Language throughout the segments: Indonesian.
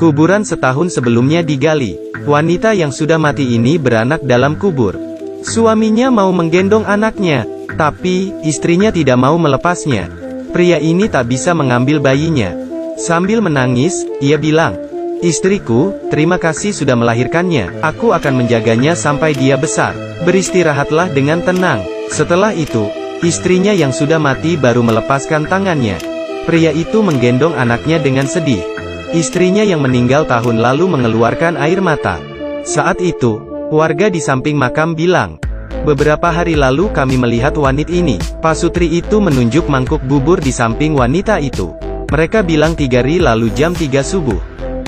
Kuburan setahun sebelumnya digali. Wanita yang sudah mati ini beranak dalam kubur. Suaminya mau menggendong anaknya, tapi istrinya tidak mau melepasnya. Pria ini tak bisa mengambil bayinya. Sambil menangis, ia bilang, "Istriku, terima kasih sudah melahirkannya. Aku akan menjaganya sampai dia besar. Beristirahatlah dengan tenang." Setelah itu, istrinya yang sudah mati baru melepaskan tangannya. Pria itu menggendong anaknya dengan sedih. Istrinya yang meninggal tahun lalu mengeluarkan air mata. Saat itu, warga di samping makam bilang, "Beberapa hari lalu kami melihat wanita ini." Pasutri itu menunjuk mangkuk bubur di samping wanita itu. Mereka bilang 3 hari lalu jam 3 subuh.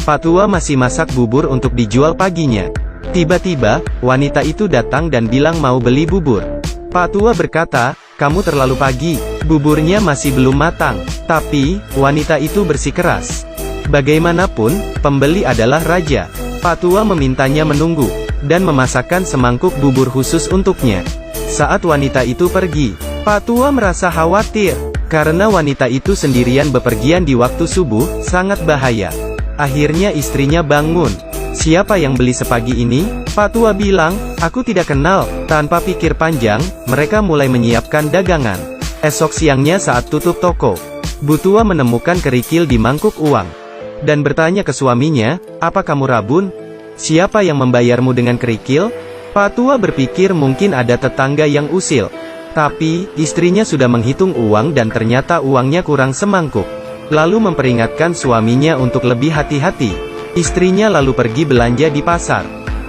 Pak Tua masih masak bubur untuk dijual paginya. Tiba-tiba, wanita itu datang dan bilang mau beli bubur. Pak Tua berkata, "Kamu terlalu pagi, buburnya masih belum matang." Tapi, wanita itu bersikeras. Bagaimanapun, pembeli adalah raja. Pak Tua memintanya menunggu, dan memasakkan semangkuk bubur khusus untuknya. Saat wanita itu pergi, Pak Tua merasa khawatir, karena wanita itu sendirian bepergian di waktu subuh, sangat bahaya. Akhirnya istrinya bangun. "Siapa yang beli sepagi ini?" Pak Tua bilang, "Aku tidak kenal." Tanpa pikir panjang, mereka mulai menyiapkan dagangan. Esok siangnya saat tutup toko, Bu Tua menemukan kerikil di mangkuk uang. Dan bertanya ke suaminya, "Apa kamu rabun? Siapa yang membayarmu dengan kerikil?" Pak Tua berpikir mungkin ada tetangga yang usil. Tapi, istrinya sudah menghitung uang dan ternyata uangnya kurang semangkuk. Lalu memperingatkan suaminya untuk lebih hati-hati. Istrinya lalu pergi belanja di pasar.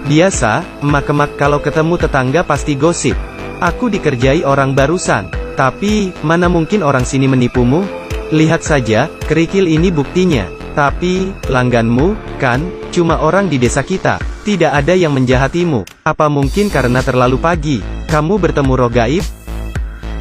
Biasa, emak-emak kalau ketemu tetangga pasti gosip. "Aku dikerjai orang barusan. Tapi, mana mungkin orang sini menipumu? Lihat saja, kerikil ini buktinya. Tapi, langganmu, kan, cuma orang di desa kita. Tidak ada yang menjahatimu. Apa mungkin karena terlalu pagi, kamu bertemu roh gaib?"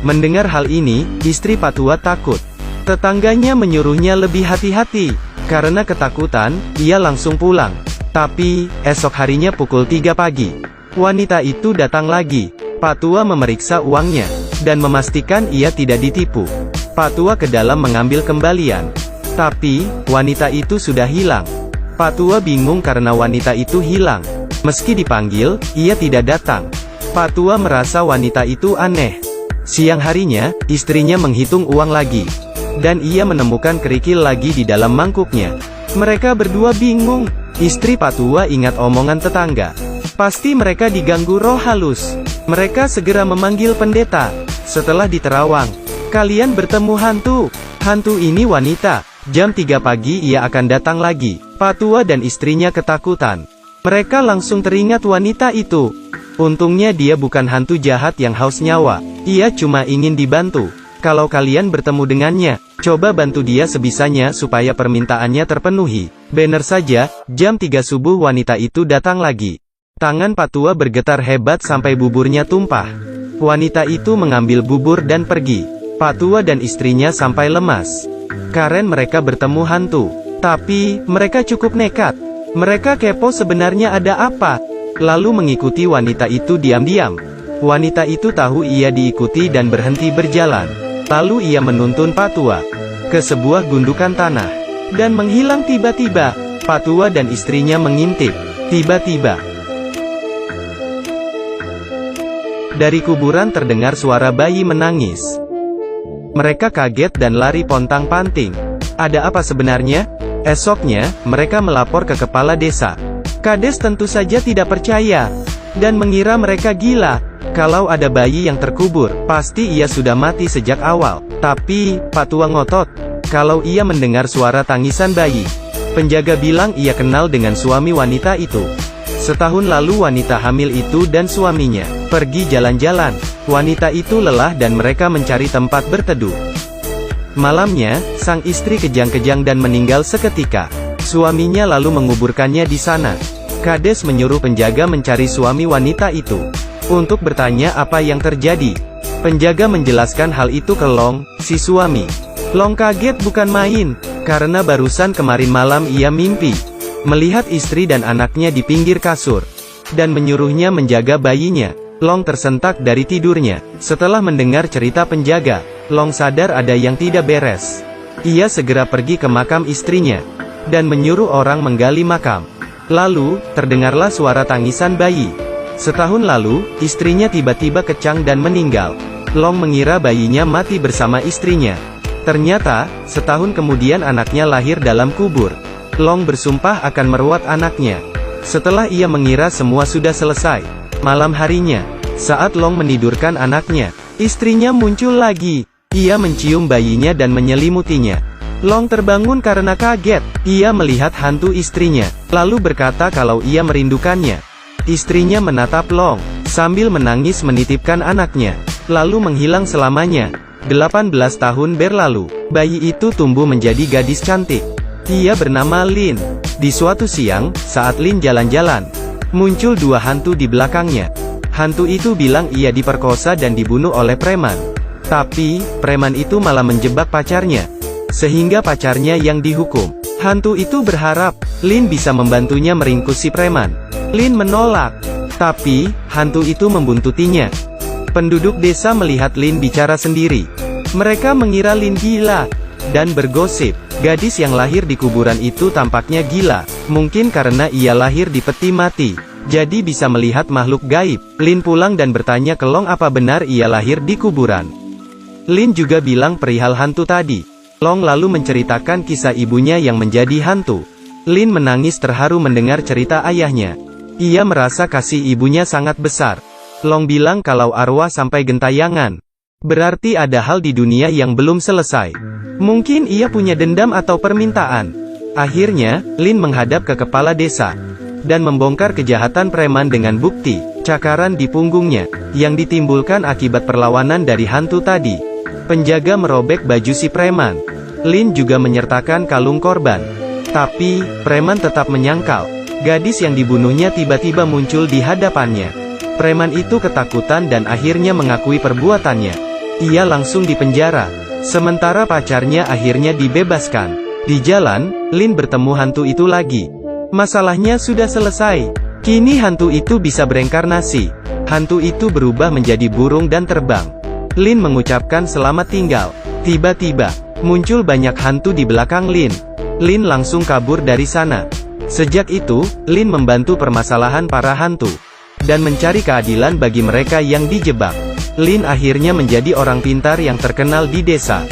Mendengar hal ini, istri Pak Tua takut. Tetangganya menyuruhnya lebih hati-hati. Karena ketakutan, ia langsung pulang. Tapi, esok harinya pukul 3 pagi, wanita itu datang lagi. Pak Tua memeriksa uangnya, dan memastikan ia tidak ditipu. Pak Tua ke dalam mengambil kembalian. Tapi, wanita itu sudah hilang. Pak Tua bingung karena wanita itu hilang. Meski dipanggil, ia tidak datang. Pak Tua merasa wanita itu aneh. Siang harinya, istrinya menghitung uang lagi. Dan ia menemukan kerikil lagi di dalam mangkuknya. Mereka berdua bingung. Istri Pak Tua ingat omongan tetangga. Pasti mereka diganggu roh halus. Mereka segera memanggil pendeta. Setelah diterawang, "Kalian bertemu hantu. Hantu ini wanita. Jam 3 pagi ia akan datang lagi." Pak Tua dan istrinya ketakutan. Mereka langsung teringat wanita itu. Untungnya dia bukan hantu jahat yang haus nyawa. Ia cuma ingin dibantu. Kalau kalian bertemu dengannya, coba bantu dia sebisanya supaya permintaannya terpenuhi. Benar saja, jam 3 subuh wanita itu datang lagi. Tangan Pak Tua bergetar hebat sampai buburnya tumpah. Wanita itu mengambil bubur dan pergi. Pak Tua dan istrinya sampai lemas. Karen mereka bertemu hantu. Tapi, mereka cukup nekat. Mereka kepo sebenarnya ada apa. Lalu mengikuti wanita itu diam-diam. Wanita itu tahu ia diikuti dan berhenti berjalan. Lalu ia menuntun Pak Tua ke sebuah gundukan tanah. Dan menghilang tiba-tiba. Pak Tua dan istrinya mengintip. Tiba-tiba, dari kuburan terdengar suara bayi menangis. Mereka kaget dan lari pontang-panting. Ada apa sebenarnya? Esoknya, mereka melapor ke kepala desa. Kades tentu saja tidak percaya, dan mengira mereka gila. Kalau ada bayi yang terkubur, pasti ia sudah mati sejak awal. Tapi, Pak Tua ngotot. Kalau ia mendengar suara tangisan bayi, penjaga bilang ia kenal dengan suami wanita itu. Setahun lalu wanita hamil itu dan suaminya pergi jalan-jalan. Wanita itu lelah dan mereka mencari tempat berteduh. Malamnya, sang istri kejang-kejang dan meninggal seketika. Suaminya lalu menguburkannya di sana. Kades menyuruh penjaga mencari suami wanita itu untuk bertanya apa yang terjadi. Penjaga menjelaskan hal itu ke Long, si suami. Long kaget bukan main, karena barusan kemarin malam ia mimpi melihat istri dan anaknya di pinggir kasur, dan menyuruhnya menjaga bayinya. Long tersentak dari tidurnya. Setelah mendengar cerita penjaga, Long sadar ada yang tidak beres. Ia segera pergi ke makam istrinya. dan menyuruh orang menggali makam. Lalu, terdengarlah suara tangisan bayi. Setahun lalu, istrinya tiba-tiba kecang dan meninggal. Long mengira bayinya mati bersama istrinya. Ternyata, setahun kemudian anaknya lahir dalam kubur. Long bersumpah akan merawat anaknya. Setelah ia mengira semua sudah selesai, malam harinya, saat Long menidurkan anaknya, istrinya muncul lagi. Ia mencium bayinya dan menyelimutinya. Long terbangun karena kaget. Ia melihat hantu istrinya, lalu berkata kalau ia merindukannya. Istrinya menatap Long, sambil menangis menitipkan anaknya, lalu menghilang selamanya. 18 tahun berlalu, bayi itu tumbuh menjadi gadis cantik. Ia bernama Lin. Di suatu siang, saat Lin jalan-jalan, muncul dua hantu di belakangnya. Hantu itu bilang ia diperkosa dan dibunuh oleh preman. Tapi, preman itu malah menjebak pacarnya, sehingga pacarnya yang dihukum. Hantu itu berharap Lin bisa membantunya meringkus si preman. Lin menolak, tapi hantu itu membuntutinya. Penduduk desa melihat Lin bicara sendiri. Mereka mengira Lin gila, dan bergosip, gadis yang lahir di kuburan itu tampaknya gila, mungkin karena ia lahir di peti mati, jadi bisa melihat makhluk gaib. Lin pulang dan bertanya ke Long apa benar ia lahir di kuburan. Lin juga bilang perihal hantu tadi. Long lalu menceritakan kisah ibunya yang menjadi hantu. Lin menangis terharu mendengar cerita ayahnya. Ia merasa kasih ibunya sangat besar. Long bilang kalau arwah sampai gentayangan. Berarti ada hal di dunia yang belum selesai. Mungkin ia punya dendam atau permintaan. Akhirnya, Lin menghadap ke kepala desa, dan membongkar kejahatan preman dengan bukti, cakaran di punggungnya, yang ditimbulkan akibat perlawanan dari hantu tadi. Penjaga merobek baju si preman. Lin juga menyertakan kalung korban. Tapi, preman tetap menyangkal. Gadis yang dibunuhnya tiba-tiba muncul di hadapannya. Preman itu ketakutan dan akhirnya mengakui perbuatannya. Ia langsung dipenjara. Sementara pacarnya akhirnya dibebaskan. Di jalan, Lin bertemu hantu itu lagi. Masalahnya sudah selesai. Kini hantu itu bisa bereinkarnasi. Hantu itu berubah menjadi burung dan terbang. Lin mengucapkan selamat tinggal. Tiba-tiba, muncul banyak hantu di belakang Lin. Lin langsung kabur dari sana. Sejak itu, Lin membantu permasalahan para hantu, dan mencari keadilan bagi mereka yang dijebak. Lin akhirnya menjadi orang pintar yang terkenal di desa.